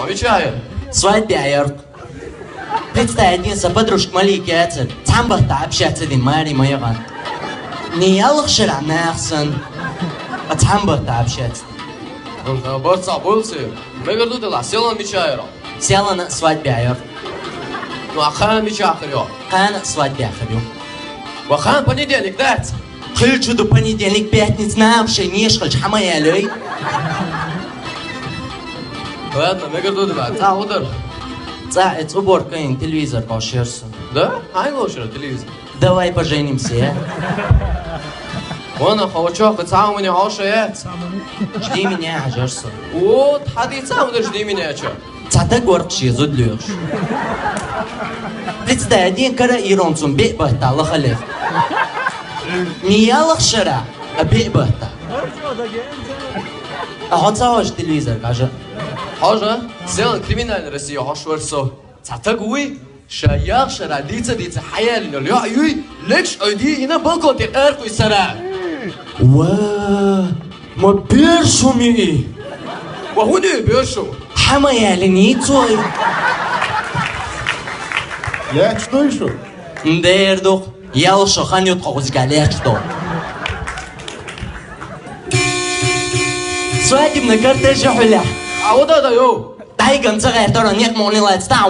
Помечаю. Свадьбе Айорк. Представительница подружка Малики Ацель. Там бахта общаться дин Мари Майоган. Не ялых шира нахсан. А там бахта общаться. Борца, бойцы. Мы горду дела, села мечаю. Села на свадьбе Айорк. Ну а хан мечахарё. Хан свадьбе Ахарю. Вахан понедельник, дать. Хыльчу до понедельник пятниц намши нешхальч хамаялей. Ладно, мы горду дела. Та удар. Цаец уборка ин телевизор пошерсон. Да? Ай лошадь, телевизор. Давай поженимся. وانا خوچاق تعاوني عاشيات. Жди меня, Ажерсон. Вот, ходи сам, жди меня, чё. Цата горчи зудлёшь. Представь, кара иронцум бе бахта лахалев. Не я лахшара, а бе бахта. А он сауж телевизор, каже. حاجة سيان كريمينال رسيه هاشورسو تعتقوي شياخ شرع ديتا حيال إنه يا يوي ليش أيدي هنا بنكو تقاركو يسرع Ваа, ما بيرشو مي. وهوني بيشو حما يالني توي. Я что еще? Ндердох, я лошо ханют когось галечто. Свадебный кортеж хуля. عوضة ده يو Дай конца, который нет, мол, не лает, стал,